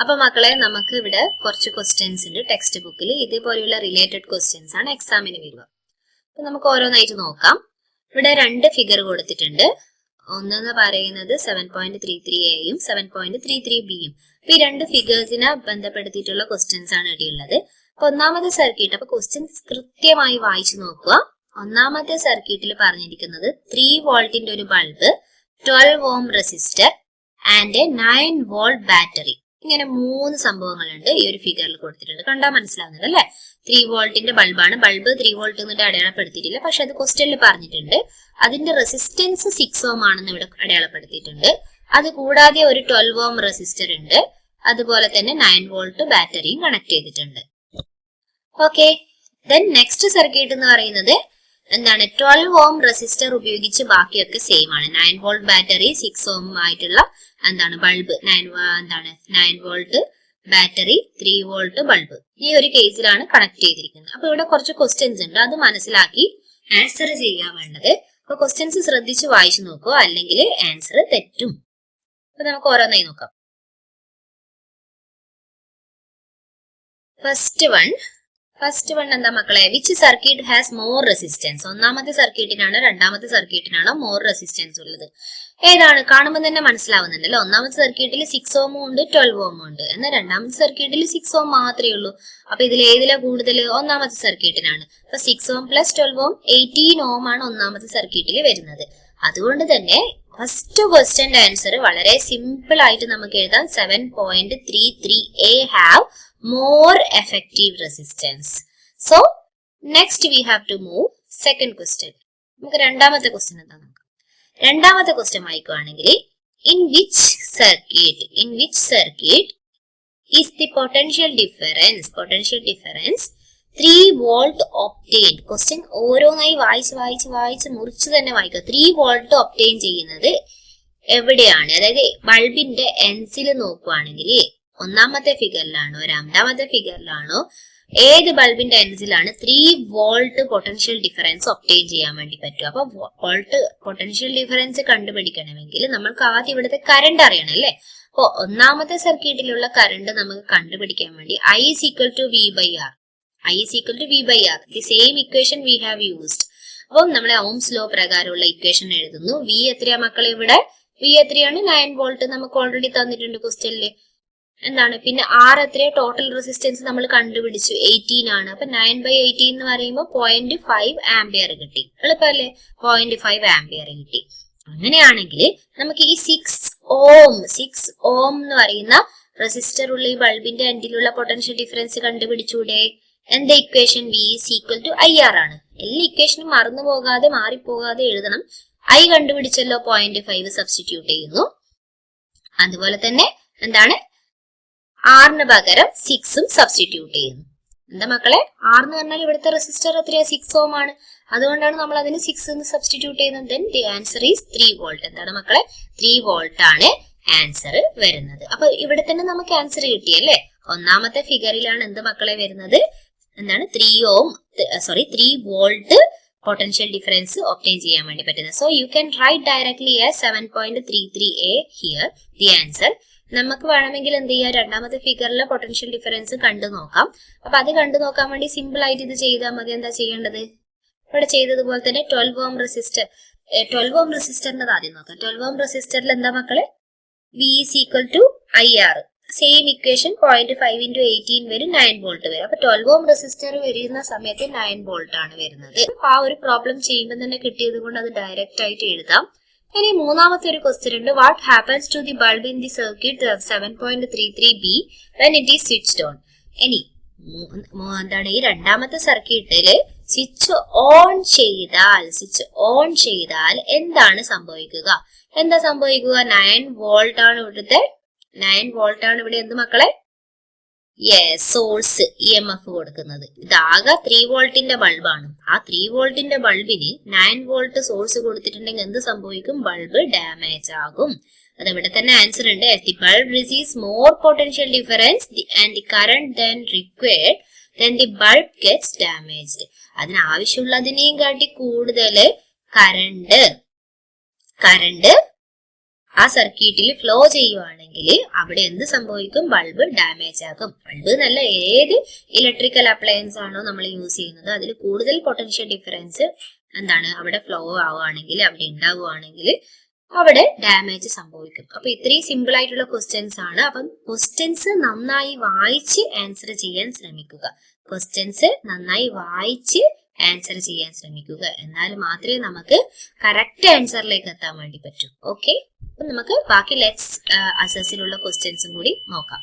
അപ്പൊ മക്കളെ നമുക്ക് ഇവിടെ കുറച്ച് ക്വസ്റ്റ്യൻസ് ഉണ്ട് ടെക്സ്റ്റ് ബുക്കിൽ. ഇതേപോലെയുള്ള റിലേറ്റഡ് ക്വസ്റ്റ്യൻസ് ആണ് എക്സാമിന് വരിക. അപ്പൊ നമുക്ക് ഓരോന്നായിട്ട് നോക്കാം. ഇവിടെ രണ്ട് ഫിഗർ കൊടുത്തിട്ടുണ്ട്. ഒന്നെന്ന് പറയുന്നത് 7.33aയും 7.33bയും. അപ്പൊ ഈ രണ്ട് ഫിഗേഴ്സിനെ ബന്ധപ്പെടുത്തിയിട്ടുള്ള ക്വസ്റ്റ്യൻസ് ആണ് ഇവിടെയുള്ളത്. അപ്പൊ ഒന്നാമത്തെ സർക്യൂട്ട്, അപ്പൊ ക്വസ്റ്റ്യൻസ് കൃത്യമായി വായിച്ചു നോക്കുക. ഒന്നാമത്തെ സർക്യൂട്ടിൽ പറഞ്ഞിരിക്കുന്നത് 3 വോൾട്ടിന്റെ ഒരു bulb, 12 ohm resistor and 9 volt battery. ഇങ്ങനെ 3 സംഭവങ്ങളുണ്ട് ഈ ഒരു ഫിഗറിൽ കൊടുത്തിട്ടുണ്ട്. കണ്ടാൽ മനസ്സിലാവുന്നുണ്ട് അല്ലെ? 3 വോൾട്ടിന്റെ ബൾബാണ്. ബൾബ് 3 വോൾട്ട് എന്നിട്ട് അടയാളപ്പെടുത്തിയിട്ടില്ല, പക്ഷെ അത് ക്വസ്റ്റ്യനിൽ പറഞ്ഞിട്ടുണ്ട്. അതിന്റെ റെസിസ്റ്റൻസ് 6 ഓം ആണെന്ന് ഇവിടെ അടയാളപ്പെടുത്തിയിട്ടുണ്ട്. അത് കൂടാതെ ഒരു 12 ഓം റെസിസ്റ്റർ ഉണ്ട്. അതുപോലെ തന്നെ 9 വോൾട്ട് ബാറ്ററിയും കണക്ട് ചെയ്തിട്ടുണ്ട്. ഓക്കെ, ദെൻ നെക്സ്റ്റ് സർക്യൂട്ട് എന്ന് പറയുന്നത് എന്താണ്? 12 ഓം റെസിസ്റ്റർ ഉപയോഗിച്ച് ബാക്കിയൊക്കെ സെയിം ആണ്. 9 വോൾട്ട് ബാറ്ററി, 6 ഓം ആയിട്ടുള്ള എന്താണ് bulb, 9 volt battery, 3 volt bulb. ഈ ഒരു കേസിലാണ് കണക്ട് ചെയ്തിരിക്കുന്നത്. അപ്പൊ ഇവിടെ കുറച്ച് ക്വസ്റ്റ്യൻസ് ഉണ്ട്, അത് മനസ്സിലാക്കി ആൻസർ ചെയ്യാൻ വേണ്ടത്. അപ്പൊ ക്വസ്റ്റ്യൻസ് ശ്രദ്ധിച്ച് വായിച്ചു നോക്കുക, അല്ലെങ്കിൽ ആൻസർ തെറ്റും. അപ്പൊ നമുക്ക് ഓരോന്നായി നോക്കാം. ഫസ്റ്റ് വൺ എന്താ മക്കളെ? Which circuit has more resistance? ഒന്നാമത്തെ സർക്യൂട്ടിനാണ് രണ്ടാമത്തെ സർക്യൂട്ടിനാണോ മോർ റെസിസ്റ്റൻസ് ഉള്ളത്? ഏതാണ്? കാണുമ്പോൾ തന്നെ മനസ്സിലാവുന്നുണ്ടല്ലോ. ഒന്നാമത്തെ സർക്യൂട്ടിൽ 6 ഓമും ഉണ്ട്, 12 ഓമും ഉണ്ട്. എന്നാൽ രണ്ടാമത്തെ സർക്യൂട്ടിൽ 6 ഓം മാത്രമേ ഉള്ളൂ. അപ്പൊ ഇതിൽ ഏതിലാ കൂടുതൽ? ഒന്നാമത്തെ സർക്യൂട്ടിനാണ്. അപ്പൊ 6 ഓം പ്ലസ് 12 ഓം 18 ഓം ആണ് ഒന്നാമത്തെ സർക്യൂട്ടിൽ വരുന്നത്. അതുകൊണ്ട് തന്നെ ഫസ്റ്റ് ക്വസ്റ്റ്യന്റെ ആൻസർ വളരെ സിമ്പിൾ ആയിട്ട് നമുക്ക് എഴുതാം. 7.33a have more effective resistance. So next we have to move second question. നമുക്ക് രണ്ടാമത്തെ ക്വസ്റ്റ്യൻ എന്താ നോക്കാം. രണ്ടാമത്തെ ക്വസ്റ്റ്യൻ വായിക്കുകയാണെങ്കിൽ in which circuit is the potential difference 3 volt obtained? Question ഓരോന്നായി വായിച്ച് മുറിച്ച് തന്നെ വായിക്കുക. 3 വോൾട്ട് ഒബ്റ്റെയിൻ ചെയ്യുന്നത് എവിടെയാണ്? അതായത് ബൾബിന്റെ എൻസിൽ നോക്കുകയാണെങ്കിൽ ഒന്നാമത്തെ ഫിഗറിലാണോ രണ്ടാമത്തെ ഫിഗറിലാണോ, ഏത് ബൾബിന്റെ എൻസിലാണ് 3 വോൾട്ട് പൊട്ടൻഷ്യൽ ഡിഫറൻസ് ഒബ്റ്റെയിൻ ചെയ്യാൻ വേണ്ടി പറ്റും? അപ്പൊ വോൾട്ട് പൊട്ടൻഷ്യൽ ഡിഫറൻസ് കണ്ടുപിടിക്കണമെങ്കിൽ നമ്മൾക്ക് ആദ്യം ഇവിടുത്തെ കറണ്ട് അറിയണം അല്ലെ? അപ്പൊ ഒന്നാമത്തെ സർക്യൂട്ടിലുള്ള കറണ്ട് നമുക്ക് കണ്ടുപിടിക്കാൻ വേണ്ടി I is equal to V by R. The same equation we have used. അപ്പം നമ്മളെ ഓംസ് ലോ പ്രകാരമുള്ള ഇക്വേഷൻ എഴുതുന്നു. V എത്രയാ മക്കളെ? ഇവിടെ V എത്രയാണ്? 9 വോൾട്ട് നമുക്ക് ഓൾറെഡി തന്നിട്ടുണ്ട് ക്വസ്റ്റ്യനില്. എന്താണ് പിന്നെ R എത്രയാ? ടോട്ടൽ റെസിസ്റ്റൻസ് നമ്മൾ കണ്ടുപിടിച്ചു, 18 ആണ്. അപ്പൊ 9/18 എന്ന് പറയുമ്പോൾ 0.5 ആംപിയർ കിട്ടി. എളുപ്പമല്ലേ? 0.5 ആംപിയർ കിട്ടി. അങ്ങനെയാണെങ്കിൽ നമുക്ക് ഈ 6 ഓം എന്ന് പറയുന്ന റെസിസ്റ്റർ ഉള്ള ഈ ബൾബിന്റെ എൻഡിലുള്ള പൊട്ടൻഷ്യൽ ഡിഫറൻസ് കണ്ടുപിടിച്ചൂടെ? എന്താ equation? V is equal to IR ആണ്. എല്ലാ ഇക്വേഷനും മറന്നു പോകാതെ മാറിപ്പോകാതെ എഴുതണം. I കണ്ടുപിടിച്ചല്ലോ, 0.5 സബ്സ്റ്റിറ്റ്യൂട്ട് ചെയ്യുന്നു. അതുപോലെ തന്നെ എന്താണ് ആറിന് പകരം 6ഉം സബ്സ്റ്റിറ്റ്യൂട്ട് ചെയ്യുന്നു. എന്താ മക്കളെ? R എന്ന് പറഞ്ഞാൽ ഇവിടുത്തെ റെസിസ്റ്റർ എത്രയാ? 6 ഓം ആണ്. അതുകൊണ്ടാണ് നമ്മൾ അതിന് 6 എന്ന് സബ്സ്റ്റിറ്റ്യൂട്ട് ചെയ്യുന്നത്. Then the answer is 3 volt. എന്താണ് മക്കളെ? 3 വോൾട്ട് ആണ് ആൻസർ വരുന്നത്. അപ്പൊ ഇവിടെ തന്നെ നമുക്ക് ആൻസർ കിട്ടിയല്ലേ? ഒന്നാമത്തെ ഫിഗറിലാണ് എന്ത് മക്കളെ വരുന്നത്? എന്താണ്? 3 വോൾട്ട് പൊട്ടൻഷ്യൽ ഡിഫറൻസ് ഒബ്റ്റെയിൻ ചെയ്യാൻ വേണ്ടി പറ്റുന്നത്. So you can write directly as 7.33a here the answer. നമുക്ക് വേണമെങ്കിൽ എന്ത് ചെയ്യാം? രണ്ടാമത്തെ ഫിഗറിലെ പൊട്ടൻഷ്യൽ ഡിഫറൻസ് കണ്ടു നോക്കാം. അപ്പൊ അത് കണ്ടു നോക്കാൻ വേണ്ടി സിമ്പിൾ ആയിട്ട് ഇത് ചെയ്താൽ മതി. എന്താ ചെയ്യേണ്ടത്? ഇവിടെ ചെയ്തതുപോലെ തന്നെ 12 ഓം റെസിസ്റ്ററിന്റെ ആദ്യം നോക്കാം. 12 ഓം റെസിസ്റ്ററിൽ എന്താ മക്കളെ? V is equal to IR. Same equation 0.5 into 18 വരും, 9 വോൾട്ട് വരും. അപ്പൊ 12 ഓം റെസിസ്റ്റർ വരുന്ന സമയത്ത് 9 വോൾട്ട് ആണ് വരുന്നത്. ആ ഒരു പ്രോബ്ലം ചെയ്യുമ്പോൾ തന്നെ കിട്ടിയത് കൊണ്ട് അത് ഡയറക്റ്റ് ആയിട്ട് എഴുതാം. ഇനി മൂന്നാമത്തെ ഒരു ക്വസ്റ്റ്യൻ ഉണ്ട്. What happens to the bulb in the circuit 7.33b when it is switched on? ഇനി എന്താണ് ഈ രണ്ടാമത്തെ സർക്യൂട്ടില് സ്വിച്ച് ഓൺ ചെയ്താൽ എന്താണ് സംഭവിക്കുക? 9 വോൾട്ട് ആണ് ഇവിടുത്തെ. 9 വോൾട്ട് ആണ് ഇവിടെ എന്ത് മക്കളെ? സോഴ്സ് EMF കൊടുക്കുന്നത്. ഇതാകെ 3 വോൾട്ടിന്റെ ബൾബാണ്. ആ 3 വോൾട്ടിന്റെ ബൾബിന് 9 വോൾട്ട് സോഴ്സ് കൊടുത്തിട്ടുണ്ടെങ്കിൽ എന്ത് സംഭവിക്കും? ബൾബ് ഡാമേജ് ആകും. അത് ഇവിടെ തന്നെ ആൻസർ ഉണ്ട്. As the bulb receives more potential difference and the current than required, then the bulb gets damaged. അതിനാവശ്യമുള്ളതിനെയും കാട്ടി കൂടുതൽ കറണ്ട് ആ സർക്യൂട്ടിൽ ഫ്ലോ ചെയ്യുവാണെങ്കിൽ അവിടെ എന്ത് സംഭവിക്കും? ബൾബ് ഡാമേജ് ആകും. ബൾബ് എന്നല്ല, ഏത് ഇലക്ട്രിക്കൽ അപ്ലയൻസ് ആണോ നമ്മൾ യൂസ് ചെയ്യുന്നത് അതിൽ കൂടുതൽ പൊട്ടൻഷ്യൽ ഡിഫറൻസ് എന്താണ് അവിടെ ഫ്ലോ ആവുകയാണെങ്കിൽ, അവിടെ ഉണ്ടാവുകയാണെങ്കിൽ അവിടെ ഡാമേജ് സംഭവിക്കും. അപ്പൊ ഇത്രയും സിമ്പിൾ ആയിട്ടുള്ള ക്വസ്റ്റ്യൻസ് ആണ്. അപ്പം ക്വസ്റ്റ്യൻസ് നന്നായി വായിച്ച് ആൻസർ ചെയ്യാൻ ശ്രമിക്കുക. ക്വസ്റ്റ്യൻസ് നന്നായി വായിച്ച് ആൻസർ ചെയ്യാൻ ശ്രമിക്കുക. എന്നാൽ മാത്രമേ നമുക്ക് കറക്റ്റ് ആൻസറിലേക്ക് എത്താൻ വേണ്ടി പറ്റൂ. ഓക്കെ, അപ്പൊ നമുക്ക് ബാക്കി ലെറ്റ്സ് അസസിലുള്ള ക്വസ്റ്റ്യൻസും കൂടി നോക്കാം.